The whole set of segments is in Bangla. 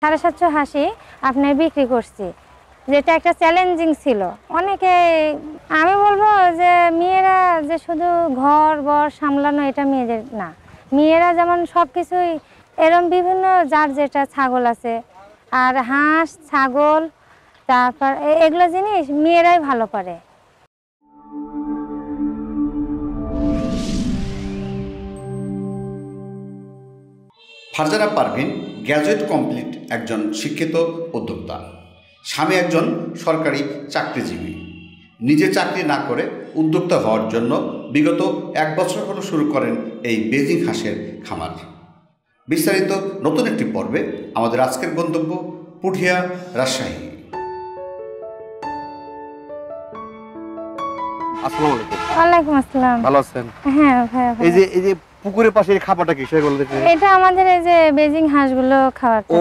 750 হাঁসি আপনার বিক্রি করছি, যেটা একটা চ্যালেঞ্জিং ছিল। অনেকে আমি বলবো যে মেয়েরা যে শুধু ঘর বর সামলানো এটা মেয়েদের না, মেয়েরা যেমন সব কিছুই এরম বিভিন্ন যার যেটা ছাগল আছে আর হাঁস ছাগল তারপর এগুলো জিনিস মেয়েরাই ভালো পারে। ফারজানা পারভিন গ্র্যাজুয়েট কমপ্লিট একজন শিক্ষিত উদ্যোক্তা। স্বামী একজন সরকারি চাকরিজীবী। নিজে চাকরি না করে উদ্যোক্তা হওয়ার জন্য বিগত 1 বছর হলো শুরু করেন এই বেজিং হাঁসের খামার। বিস্তারিত নতুন একটি পর্বে আমাদের আজকের গন্তব্য পুঠিয়া, রাজশাহী। আসসালামু আলাইকুম। ওয়ালাইকুম আসসালাম। ভালো আছেন? হ্যাঁ ভাইয়া। এই যে পুকুরের পাশে এই খাবারটা কি সেগুলো দেখতে? এটা আমাদের এই যে বেজিং হাঁসগুলো খাওয়াতে। ও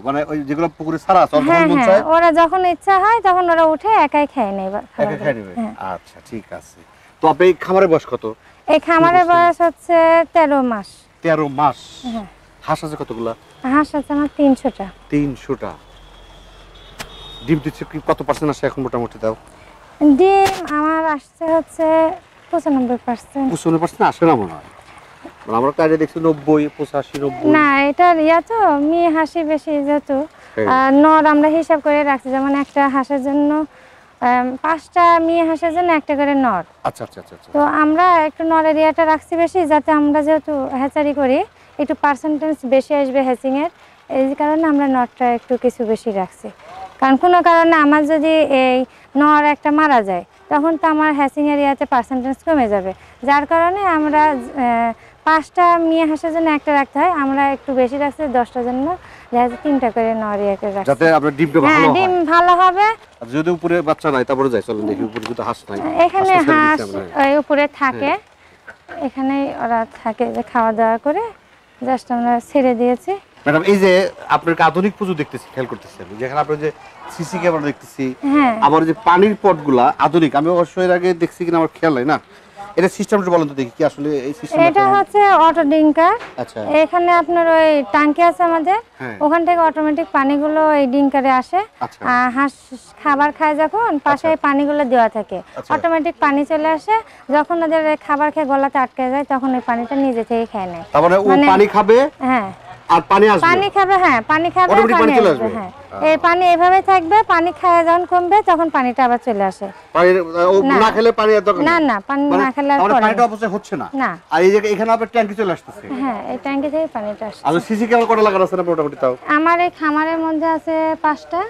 মানে ওই যেগুলো পুকুরে ছাড়া আছে যখন মন হ্যাঁ, চায় ওরা যখন ইচ্ছা হয় তখন ওরা উঠে একাই খেয়ে নেয় একা খেয়ে নেবে। আচ্ছা ঠিক আছে। তো আপনি এই খামারের বয়স কত? এই খামারের বয়স হচ্ছে 13 মাস। 13 মাস। হ্যাঁ। হাঁস আছে কতগুলা? হাঁস আছে আমার 300টা। 300টা। ডিম দিচ্ছে কি কত পার্সেন্ট আসে এখন মোটামুটি দাও? ডিম আমার আসছে হচ্ছে 95%। 95% আসে না মনে হয়। মানে আমরা তো আগে দেখছি 90, 85, 90। না এটা তো মেয়ে হাঁসি বেশি যেহেতু নর আমরা হিসাব করে রাখছি, যেমন একটা হাঁসের জন্য 5টা মেয়ে হাঁসের জন্য একটা করে নর। আচ্ছা আচ্ছা আচ্ছা। তো আমরা একটু নর এরিয়াটা রাখছি বেশি, যাতে আমরা যেহেতু হ্যাচারি করি একটু পার্সেন্টেজ বেশি আসবে হ্যাচিং এর, এই কারণে আমরা নরটা একটু কিছু বেশি রাখছি। কারণ কোনো কারণে আমার যদি এই নর একটা মারা যায় তখন তো আমার হ্যাচিং এরিয়াতে পার্সেন্টেজ কমে যাবে, যার কারণে আমরা 5টা মেয়ে হাঁসের জন্য একটা রাখতে হয়। আমরা একটু বেশি রাখছি 10টার জন্য, দেখা যাচ্ছে 3টা করে নর এরিয়াতে রাখছি, যাতে আপনার ডিমটা ভালো হয়। ডিম ভালো হবে। আর যদি উপরে বাচ্চা নাই তারপরে যাই চলেন দেখি উপরে যদি হাঁস নাই। এখানে হাঁস ওই উপরে থাকে, এখানে ওরা থাকে যে খাওয়া দাওয়া করে, জাস্ট আমরা ছেড়ে দিয়েছি। ম্যাডাম এই যে আপনার আধুনিক পুজো দেখতেছি, খেয়াল করতেছেন যেখানে আপনার যে সিসি ক্যামেরা দেখতেছি, আবার যে পানির পটগুলা আধুনিক, আমি অবশ্যই এর আগে দেখছি কিনা আমার খেয়াল নাই না। এটা সিস্টেমটা বলেন তো দেখি কি আসলে এই সিস্টেমটা? এটা হচ্ছে অটো ডিঙ্কার। আচ্ছা। এখানে আপনার ওই ট্যাঙ্কি আছে আমাদের, ওখান থেকে অটোমেটিক পানিগুলো এই ডিঙ্কারে আসে। হাঁস খাবার খায় যখন পাশে পানিগুলো দেওয়া থাকে, অটোমেটিক পানি চলে আসে। যখন ওদের খাবার খেয়ে গলাতে আটকে যায় তখন ওই পানিটা নিজে থেকে খেয়ে নেয়। তার মানে ও পানি খাবে, হ্যাঁ, আর পানি আসবে, পানি খাবে, হ্যাঁ পানি খাবে, পানি আসবে, হ্যাঁ এই পানি এভাবে থাকবে। পানি খায় যখন কমবে তখন পানিটা আবার চলে আসে। পানি ও না খেলে পানি আর দরকার না, না পানি না খেলে আর পানিটা অবশ্যই হচ্ছে না। আর এই যে এখানে আপনার ট্যাঙ্কি চলে আসছে, হ্যাঁ এই ট্যাঙ্কি থেকে পানিটা আসে। আর সিসি ক্যামেরা কত লাগানো আছে না মোটামুটি তাও? আমার এই খামারের মধ্যে আছে 5টা,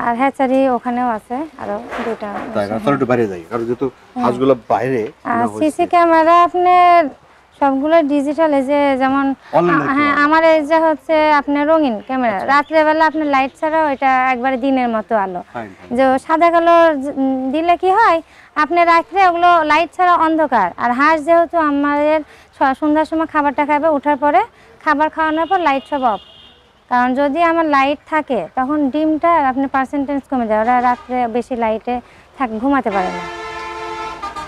আর হ্যাচারি ওখানেও আছে আরো 2টা। তাই না, চল একটু বাইরে যাই, কারণ যেহেতু হাঁসগুলো বাইরে। আর সিসি ক্যামেরা আপনার সবগুলো ডিজিটাল, এই যে যেমন হ্যাঁ আমার এই যে হচ্ছে আপনার রঙিন ক্যামেরা, রাত্রে বেলা আপনার লাইট ছাড়াও এটা একবারে দিনের মতো আলো। যে সাদা কালো দিলে কি হয় আপনার রাত্রে ওগুলো লাইট ছাড়া অন্ধকার। আর হাঁস যেহেতু আমাদের সন্ধ্যার সময় খাবারটা খাবে, ওঠার পরে খাবার খাওয়ানোর পর লাইট সব অফ, কারণ যদি আমার লাইট থাকে তখন ডিমটা আপনার পার্সেন্টেজ কমে যায়, ওরা রাত্রে বেশি লাইটে ঘুমাতে পারে না।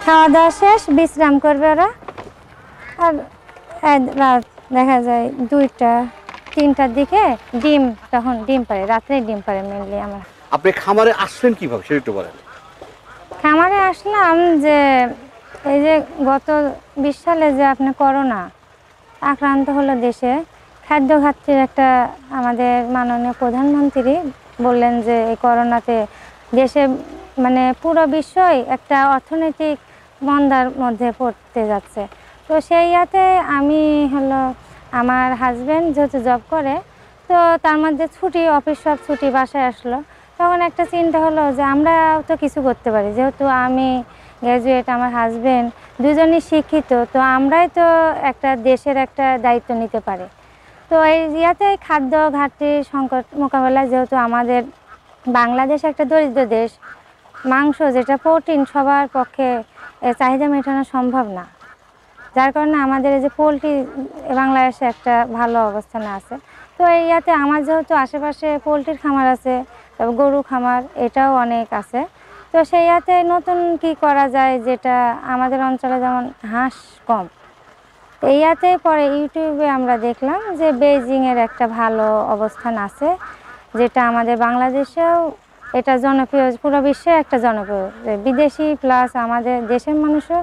খাওয়া দাওয়া শেষ বিশ্রাম করবে ওরা, আর রাত দেখা যায় 2টা 3টার দিকে ডিম, তখন ডিম পারে, রাত্রে ডিম পারে মেনলি। আমার আপনি খামারে আসলেন কিভাবে সেটা একটু বলেন। খামারে আসলাম যে এই যে গত 20 সালে যে আপনি করোনা আক্রান্ত হলো দেশে, খাদ্য ঘাটতির একটা, আমাদের মাননীয় প্রধানমন্ত্রী বললেন যে এই করোনাতে দেশে মানে পুরো বিশ্বই একটা অর্থনৈতিক মন্দার মধ্যে পড়তে যাচ্ছে। তো সেই ইয়াতে আমি হলো আমার হাজব্যান্ড যেহেতু জব করে, তো তার মধ্যে ছুটি, অফিস সব ছুটি, বাসায় আসলো। তখন একটা চিন্তা হলো যে আমরাও তো কিছু করতে পারি, যেহেতু আমি গ্র্যাজুয়েট, আমার হাজব্যান্ড দুজনই শিক্ষিত, তো আমরাই তো একটা দেশের একটা দায়িত্ব নিতে পারি। তো এই ইয়াতে খাদ্য ঘাটতি সংকট মোকাবেলায়, যেহেতু আমাদের বাংলাদেশ একটা দরিদ্র দেশ, মাংস যেটা প্রোটিন সবার পক্ষে চাহিদা মেটানো সম্ভব না, যার কারণে আমাদের এই যে পোলট্রি বাংলাদেশে একটা ভালো অবস্থানে আছে। তো এই ইয়াতে আমার যেহেতু আশেপাশে পোলট্রির খামার আছে, তারপর গরু খামার এটাও অনেক আছে, তো সেই ইয়াতে নতুন কি করা যায়, যেটা আমাদের অঞ্চলে যেমন হাঁস কম, তো ইয়াতে পরে ইউটিউবে আমরা দেখলাম যে বেইজিংয়ের একটা ভালো অবস্থান আছে, যেটা আমাদের বাংলাদেশেও এটা জনপ্রিয়, পুরো বিশ্বে একটা জনপ্রিয়, বিদেশি প্লাস আমাদের দেশের মানুষও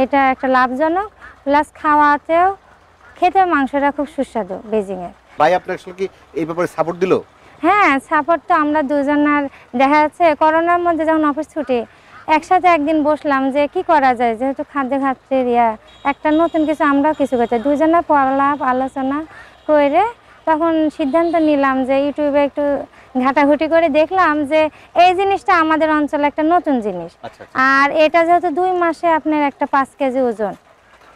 এটা একটা লাভজনক, প্লাস খাওয়াতেও খেতে মাংসটা খুব সুস্বাদু বেইজিংয়ের। ভাই আপনার আসলে কি এই ব্যাপারে সাপোর্ট দিল? হ্যাঁ, সাপোর্ট তো আমরা দুজনের দেখা যাচ্ছে করোনার মধ্যে যখন অফিস ছুটি একসাথে একদিন বসলাম যে কি করা যায়, যেহেতু খাদ্য খাদ্যের একটা নতুন কিছু আমরাও কিছু করতে, দুজনে পড়ালাপ আলোচনা করে তখন সিদ্ধান্ত নিলাম যে ইউটিউবে একটু ঘাটাঘুটি করে দেখলাম যে এই জিনিসটা আমাদের অঞ্চলে একটা নতুন জিনিস। আর এটা যেহেতু 2 মাসে আপনার একটা 5 কেজি ওজন।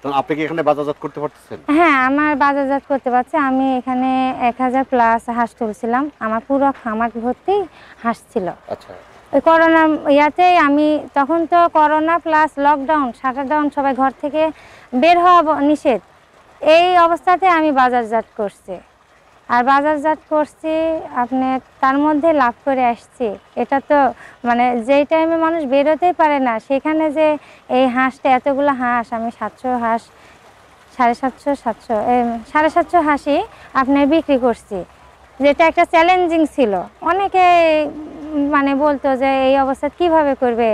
তো আপনি কি এখানে বাজারজাত করতে পারতেছেন? হ্যাঁ, আমার বাজারজাত করতে পারছি। আমি এখানে 1000 প্লাস হাঁস তুলছিলাম, আমার পুরো খামার ভর্তি হাঁস ছিল। আচ্ছা, ওই করোনা ইয়াতেই আমি তখন তো করোনা প্লাস লকডাউন, শাটারডাউন, সবাই ঘর থেকে বের হওয়া নিষেধ, এই অবস্থাতে আমি বাজারজাত করছি। আর বাজারজাত করছি আপনি তার মধ্যে লাভ করে আসছি। এটা তো মানে যেই টাইমে মানুষ বেরোতেই পারে না, সেখানে যে এই হাঁসটা এতগুলো হাঁস আমি 700 হাঁস 750 হাঁসই আপনার বিক্রি করছি, যেটা একটা চ্যালেঞ্জিং ছিল। অনেকে মানে বলতো যে এই অবস্থা কিভাবে করবে,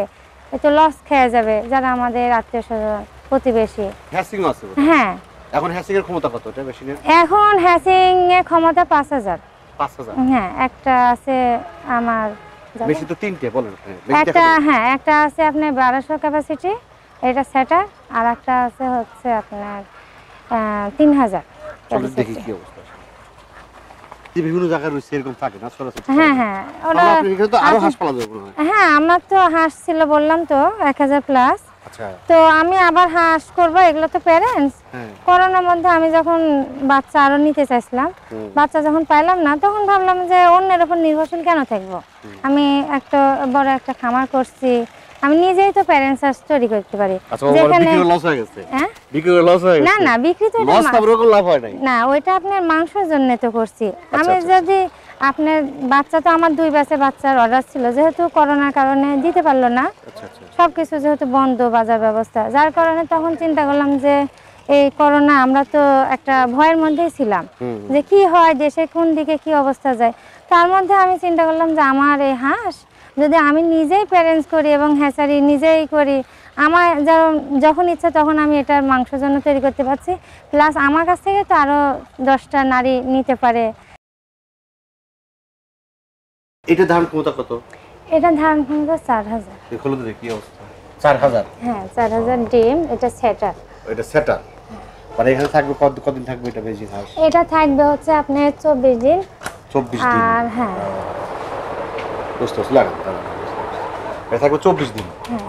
এ তো লস খেয়ে যাবে, যারা আমাদের আত্মীয় স্বজন প্রতিবেশী। হ্যাসিং আছে? হ্যাঁ। এখন হ্যাসিং এর ক্ষমতা কত এটা মেশিনের? এখন হ্যাসিং এর ক্ষমতা 5000। 5000? হ্যাঁ, একটা আছে আমার মেশিন তো 3টে বলেন। একটা হ্যাঁ, একটা আছে আপনার 1200 ক্যাপাসিটি, এটা সেটার, আর একটা আছে হচ্ছে আপনার 3000। চলো দেখি কি অবস্থা। বিভিন্ন জায়গায় রয়েছে এরকম থাকে না সরাসরি? হ্যাঁ হ্যাঁ, ওরা তো আরো হাঁস পালা যাবে মনে হয়। হ্যাঁ, আমার তো হাঁস ছিল বললাম তো 1000 প্লাস। আচ্ছা, তো আমি আবার হাঁস করব, এগুলো তো প্যারেন্টস। করোনার মধ্যে আমি যখন বাচ্চা আরো নিতে চাইছিলাম, বাচ্চা যখন পাইলাম না, তখন ভাবলাম যে অন্যের উপর নির্ভরশীল কেন থাকবো, আমি একটা বড় একটা খামার করছি, আমি নিজেই তো প্যারেন্টস হাঁস তৈরি করতে পারি। যেখানে লস হয়ে গেছে। হ্যাঁ, বিক্রি করে লস হয়ে গেছে? না না, বিক্রি তো লস তারপরে লাভ হয় নাই না, ওইটা আপনার মাংসের জন্য তো করছি আমি। যদি আপনার বাচ্চা তো আমার 2 ব্যাচে বাচ্চার অর্ডার ছিল, যেহেতু করোনার কারণে দিতে পারলো না, সবকিছু যেহেতু বন্ধ বাজার ব্যবস্থা, যার কারণে তখন চিন্তা করলাম যে এই করোনা, আমরা তো একটা ভয়ের মধ্যেই ছিলাম যে কি হয় দেশে, কোন দিকে কি অবস্থা যায়। তার মধ্যে আমি চিন্তা করলাম যে আমার এই হাঁস যদি আমি নিজেই প্যারেন্টস করি এবং হ্যাচারি নিজেই করি, আমার যখন ইচ্ছা তখন আমি এটার মাংসের জন্য তৈরি করতে পারছি, প্লাস আমার কাছ থেকে তো আরো 10টা নারী নিতে পারে। এটা ধারণ ক্ষমতা কত? এটা ধারণ ক্ষমতা 4000। দেখো তো দেখি অবস্থা। 4000? হ্যাঁ, 4000 ডিম। এটা সেটার। এটা সেটার। মানে এখানে থাকবে কতদিন থাকবে এটা বেজিং হাঁস? এটা থাকবে হচ্ছে আপনার 24 দিন। 24 দিন? আর হ্যাঁ, বুঝতে লাগা এটা থাকবে 24 দিন। হ্যাঁ।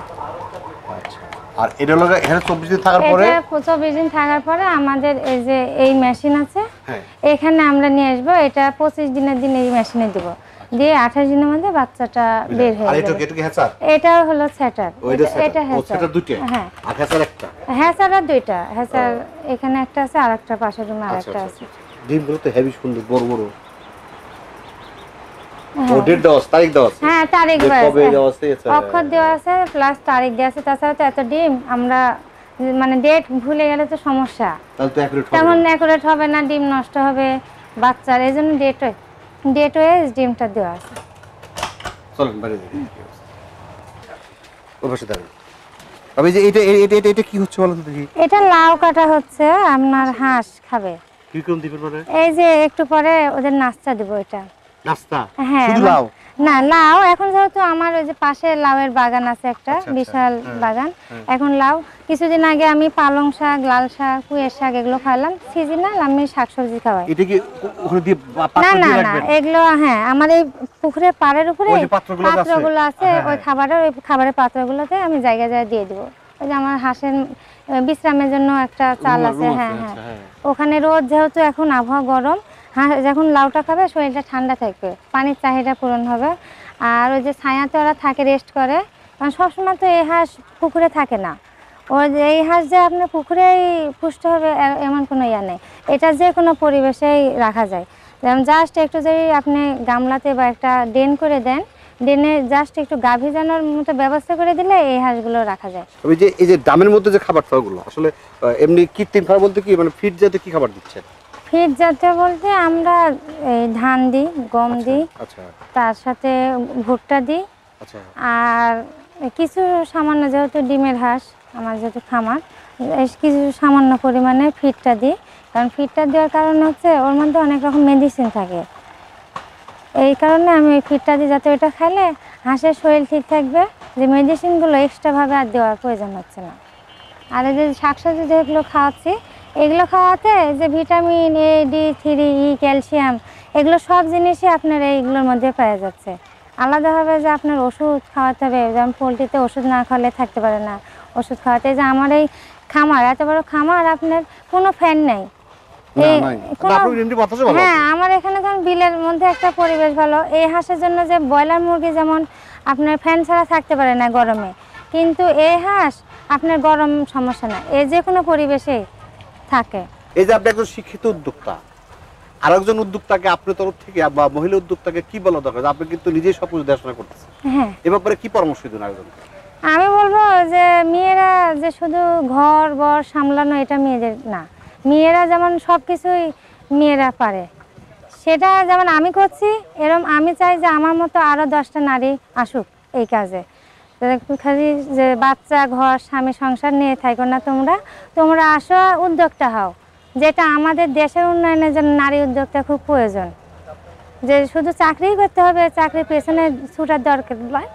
আচ্ছা, আর এটা হলো এখানে 24 দিন থাকার পরে, এটা 24 দিন থাকার পরে আমাদের এই যে এই মেশিন আছে, হ্যাঁ, এখানে আমরা নিয়ে আসবো। এটা 25 দিনের দিন এই মেশিনে দিব, দিয়ে 28 দিনের মধ্যে বাচ্চাটা বের হয়ে যাবে। আর এটা কি হ্যাচার? এটা হলো সেটার। এটা হ্যাচার। সেটার দুটো? হ্যাঁ, আর হ্যাচার একটা? হ্যাচার আর 2টা। হ্যাচার এখানে একটা আছে, আর একটা পাশের রুমে আরেকটা আছে। ডিমগুলো তো হেভি সুন্দর, বড় বড়। ও ডেট দেওয়া আছে, তারিখ দেওয়া আছে? হ্যাঁ, তারিখ কবে দেওয়া আছে, অক্ষর দেওয়া আছে, প্লাস তারিখ দেওয়া আছে। তাছাড়া তো এত ডিম আমরা মানে ডেট ভুলে গেলে তো সমস্যা, তাহলে তো অ্যাকুরেট হবে, তখন অ্যাকুরেট হবে না, ডিম নষ্ট হবে বাচ্চার, এই জন্য ডেট ওয়াইজ ডিমটা দেওয়া আছে। চলেন বাইরে দেখি ওর পাশে দাঁড়ান। তবে যে এটা কি হচ্ছে বলুন তো দেখি। এটা লাউ কাটা হচ্ছে, আপনার হাঁস খাবে। কি কোন দিবেন মানে? এই যে একটু পরে ওদের নাস্তা দেব। এটা নাস্তা? হ্যাঁ, শুধু লাউ? না, লাউ এখন যেহেতু আমার ওই যে পাশে লাউয়ের বাগান আছে একটা বিশাল বাগান, এখন লাউ। কিছুদিন আগে আমি পালং শাক, লাল শাক, পুঁয়ের শাক এগুলো খাওয়ালাম, সিজনাল আমি শাকসবজি খাওয়াই। এটা কি ওখানে দিয়ে পাত্র না দিয়ে না না, রাখবেন? এগুলো হ্যাঁ আমার এই পুকুরের পাড়ের উপরে ওই যে পাত্রগুলো আছে, ওই খাবারের পাত্রগুলোতে আমি জায়গায় দিয়ে দিব। ওই যে আমার হাঁসের বিশ্রামের জন্য একটা চাল আছে, হ্যাঁ হ্যাঁ, ওখানে রোদ, যেহেতু এখন আবহাওয়া গরম, হাঁস যখন লাউটা খাবে শরীরটা ঠান্ডা থাকবে, পানির চাহিদা পূরণ হবে। আর ওই যে ছায়াতে ওরা থাকে, রেস্ট করে, কারণ সবসময় তো এই হাঁস পুকুরে থাকে না। ওই যে এই হাঁস যে আপনার পুকুরেই পুষ্ট হবে এমন কোনো ইয়া নেই, এটা যে কোনো পরিবেশেই রাখা যায়। যেমন জাস্ট একটু যদি আপনি গামলাতে বা একটা ড্রেন করে দেন, ড্রেনে জাস্ট একটু গা ভিজানোর মতো ব্যবস্থা করে দিলে এই হাঁসগুলো রাখা যায়। ওই যে এই যে ডামের মধ্যে যে খাবার খাওয়াগুলো আসলে এমনি কৃত্রিম খাবার বলতে কি মানে ফিড জাতীয় কি খাবার দিচ্ছেন? ফিড জাতীয় বলতে আমরা এই ধান দিই, গম দিই, আচ্ছা তার সাথে ভুট্টা দিই, আচ্ছা। আর কিছু সামান্য, যেহেতু ডিমের হাঁস আমার যেহেতু খামার, কিছু সামান্য পরিমাণে ফিডটা দিই। কারণ ফিডটা দেওয়ার কারণ হচ্ছে ওর মধ্যে অনেক রকম মেডিসিন থাকে, এই কারণে আমি ওই ফিডটা দিই, যাতে ওইটা খেলে হাঁসের শরীর ঠিক থাকবে, যে মেডিসিনগুলো এক্সট্রাভাবে আর দেওয়ার প্রয়োজন হচ্ছে না। আর এই যে শাকসবজি যেগুলো খাওয়াচ্ছি, এগুলো খাওয়াতে যে vitamin A, D, 3, E, calcium, এগুলো সব জিনিসই আপনার এইগুলোর মধ্যে পাওয়া যাচ্ছে। আলাদাভাবে যে আপনার ওষুধ খাওয়াতে হবে, যেমন পোলট্রিতে ওষুধ না খাওয়ালে থাকতে পারে না, ওষুধ খাওয়াতে, যে আমার এই খামার, এত বড় খামার, আপনার কোনো ফ্যান নেই। হ্যাঁ, আমার এখানে ধরুন বিলের মধ্যে একটা পরিবেশ ভালো। এই হাঁসের জন্য যে ব্রয়লার মুরগি যেমন আপনার ফ্যান ছাড়া থাকতে পারে না গরমে, কিন্তু এই হাঁস আপনার গরম সমস্যা না, এই যে কোনো পরিবেশেই থাকে। এই যে আপনি একজন শিক্ষিত উদ্যোক্তা, আরেকজন উদ্যোক্তাকে আপনার তরফ থেকে বা মহিলা উদ্যোক্তাকে কি বলা দরকার? আপনি কিন্তু নিজেই সব কিছু দেখাশোনা করতেছেন, হ্যাঁ, এ ব্যাপারে কি পরামর্শ দিন আরেকজনকে? আমি বলবো যে মেয়েরা যে শুধু ঘর বর সামলানো এটা মেয়েদের না, মেয়েরা যেমন সব কিছুই মেয়েরা পারে, সেটা যেমন আমি করছি, এরকম আমি চাই যে আমার মতো আরও 10টা নারী আসুক এই কাজে। খালি যে বাচ্চা, ঘর, স্বামী, সংসার নিয়ে থাকো না, তোমরা আসো, উদ্যোক্তা হও, যেটা আমাদের দেশের উন্নয়নের জন্য নারী উদ্যোক্তা খুব প্রয়োজন। যে শুধু চাকরিই করতে হবে, চাকরির পেছনে ছুটার দরকার নয়,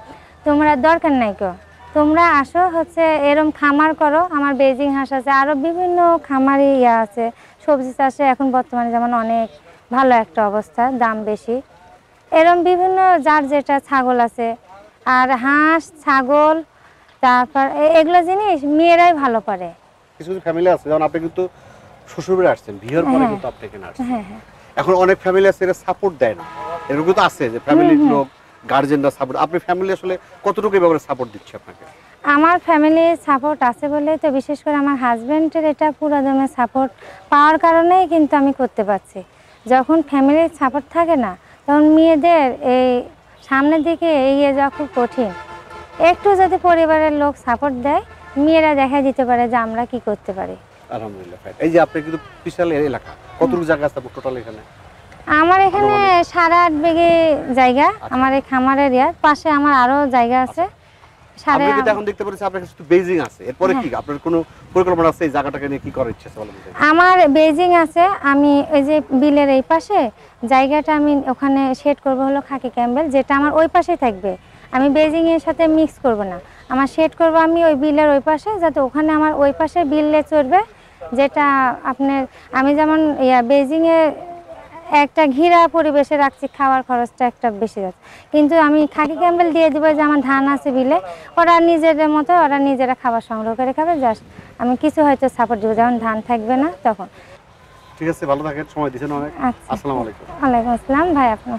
তোমরা দরকার নাই কেউ, তোমরা আসো, হচ্ছে এরম খামার করো। আমার বেজিং হাঁস আছে, আরও বিভিন্ন খামারই আছে, সবজি চাষে এখন বর্তমানে যেমন অনেক ভালো একটা অবস্থা, দাম বেশি, এরম বিভিন্ন, যার যেটা, ছাগল আছে, আর হাঁস, ছাগল, তারপর এগুলো জিনিস মেয়েরাই ভালো পারে। কিছু কিছু ফ্যামিলি আছে, যেমন আপনি কিন্তু শ্বশুরবাড়ি আসছেন, বিয়ের পরে কিন্তু আপনি এখানে আসছেন। এখন অনেক ফ্যামিলি আছে এরা সাপোর্ট দেয় না, এরকম তো আছে যে ফ্যামিলির লোক, গার্জেনরা সাপোর্ট, আপনি ফ্যামিলি আসলে কতটুকু এই ব্যাপারে সাপোর্ট দিচ্ছে আপনাকে? আমার ফ্যামিলি সাপোর্ট আছে বলে তো, বিশেষ করে আমার হাজব্যান্ডের এটা পুরো দমে সাপোর্ট পাওয়ার কারণেই কিন্তু আমি করতে পারছি। যখন ফ্যামিলির সাপোর্ট থাকে না, তখন মেয়েদের এই সামনের দিকে এগিয়ে যাওয়া খুব কঠিন। একটু যদি পরিবারের লোক সাপোর্ট দেয়, মেয়েরা দেখা দিতে পারে যে আমরা কি করতে পারি। আলহামদুলিল্লাহ। এই যে আপনি কিন্তু বিশাল এলাকা, কতটুকু জায়গা আছে টোটাল এখানে? আমার এখানে 8.5 বিঘে জায়গা, আমার এই খামার এরিয়ার পাশে আমার আরো জায়গা আছে। আপনি কিন্তু এখন দেখতে পাচ্ছেন আপনার কাছে বেজিং আছে, এরপরে কি আপনার কোনো পরিকল্পনা আছে এই জায়গাটাকে নিয়ে কি করার ইচ্ছা আছে বলেন? আমার বেজিং আছে, আমি ওই যে বিলের এই পাশে জায়গাটা আমি ওখানে শেড করব হলো খাকি ক্যাম্বেল, যেটা আমার ওই পাশেই থাকবে, আমি বেজিং এর সাথে মিক্স করব না, আমার শেড করব আমি ওই বিলের ওই পাশে, যাতে ওখানে আমার ওই পাশে বিলে চড়বে, যেটা আপনার, আমি যেমন বেজিং এ একটা ঘিরা পরিবেশে রাখছি, খাওয়ার খরচটা একটা বেশি যাচ্ছে, কিন্তু আমি খাকি ক্যাম্বেল দিয়ে দিব, যে আমার ধান আছে বিলে, ওরা নিজেদের মতো ওরা নিজেরা খাবার সংগ্রহ করে খাবে, জাস্ট আমি কিছু হয়তো সাপোর্ট দিব, যখন ধান থাকবে না তখন। ঠিক আছে, ভালো থাকেন, সময় দিয়েছেন অনেক। আসসালামু আলাইকুম। ওয়ালাইকুম আসসালাম ভাই, আপনার